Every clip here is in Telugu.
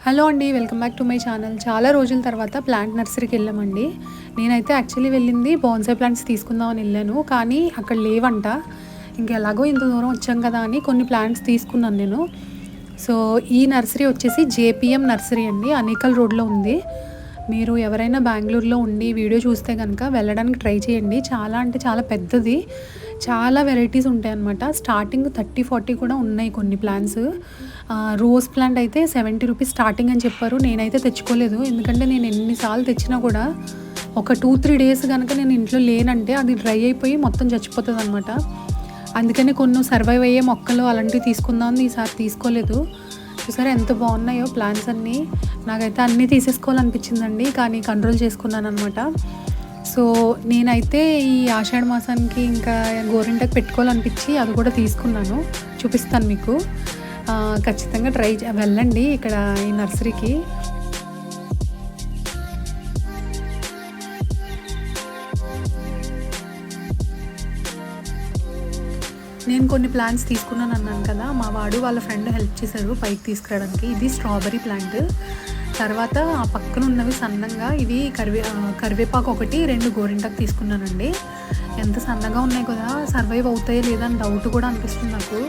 హలో అండి, welcome back to my channel. చాలా రోజుల తర్వాత ప్లాంట్ నర్సరీకి వెళ్ళామండి. నేనైతే యాక్చువల్లీ వెళ్ళింది బోన్సాయ్ ప్లాంట్స్ తీసుకుందామని వెళ్ళాను, కానీ అక్కడ లేవంట. ఇంకెలాగో ఇంత దూరం వచ్చాం కదా అని కొన్ని ప్లాంట్స్ తీసుకున్నాను నేను. సో ఈ నర్సరీ వచ్చేసి జేపీఎం నర్సరీ అండి, అనేకల్ రోడ్లో ఉంది. మీరు ఎవరైనా బెంగళూరులో ఉండి వీడియో చూస్తే కనుక వెళ్ళడానికి ట్రై చేయండి. చాలా అంటే చాలా పెద్దది, చాలా వెరైటీస్ ఉంటాయన్నమాట. స్టార్టింగ్ 30-40 కూడా ఉన్నాయి కొన్ని ప్లాంట్స్. రోజ్ ప్లాంట్ అయితే 70 రూపీస్ స్టార్టింగ్ అని చెప్పారు. నేనైతే తెచ్చుకోలేదు, ఎందుకంటే నేను ఎన్నిసార్లు తెచ్చినా కూడా ఒక 2-3 డేస్ కనుక నేను ఇంట్లో లేనంటే అది డ్రై అయిపోయి మొత్తం చచ్చిపోతుంది అనమాట. అందుకని కొన్ని సర్వైవ్ అయ్యే మొక్కలు అలాంటివి తీసుకుందామని ఈసారి తీసుకోలేదు. చూసారా ఎంత బాగున్నాయో ప్లాంట్స్ అన్నీ. నాకైతే అన్నీ తీసేసుకోవాలనిపించిందండి, కానీ కంట్రోల్ చేసుకున్నాను అనమాట. సో నేనైతే ఈ ఆషాఢ మాసానికి ఇంకా గోరింటకు పెట్టుకోవాలనిపించి అది కూడా తీసుకున్నాను. చూపిస్తాను మీకు. ఖచ్చితంగా వెళ్ళండి ఇక్కడ ఈ నర్సరీకి. నేను కొన్ని ప్లాంట్స్ తీసుకున్నాను అన్నాను కదా, మా వాడు వాళ్ళ ఫ్రెండ్ హెల్ప్ చేశారు పైకి తీసుకురావడానికి. ఇది స్ట్రాబెరీ ప్లాంట్. తర్వాత ఆ పక్కన ఉన్నవి సన్నంగా ఇవి కరివేపాకు 1-2 గోరింటాకు తీసుకున్నానండి. ఎంత సన్నగా ఉన్నాయి కదా, సర్వైవ్ అవుతాయో లేదా అని డౌట్ కూడా అనిపిస్తుంది నాకు.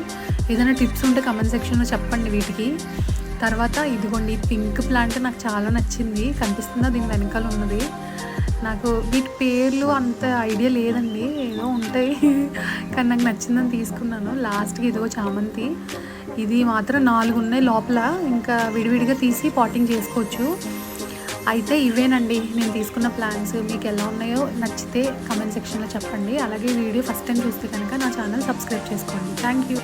ఏదైనా టిప్స్ ఉంటే కమెంట్ సెక్షన్లో చెప్పండి వీటికి. తర్వాత ఇదిగోండి పింక్ ప్లాంట్ నాకు చాలా నచ్చింది, కనిపిస్తుందా దీని వెనకాల ఉన్నది. నాకు వీటి పేర్లు అంత ఐడియా లేదండి, ఏదో ఉంటాయి కానీ నాకు నచ్చిందని తీసుకున్నాను. లాస్ట్కి ఇదిగో చామంతి, ఇది మాత్రం 4 ఉన్నాయి లోపల, ఇంకా విడివిడిగా తీసి పాటింగ్ చేసుకోవచ్చు. అయితే ఇవేనండి నేను తీసుకున్న ప్లాన్స్. మీకు ఎలా ఉన్నాయో నచ్చితే కమెంట్ సెక్షన్లో చెప్పండి. అలాగే వీడియో ఫస్ట్ టైం చూస్తే కనుక నా ఛానల్ సబ్స్క్రైబ్ చేసుకోండి. Thank you.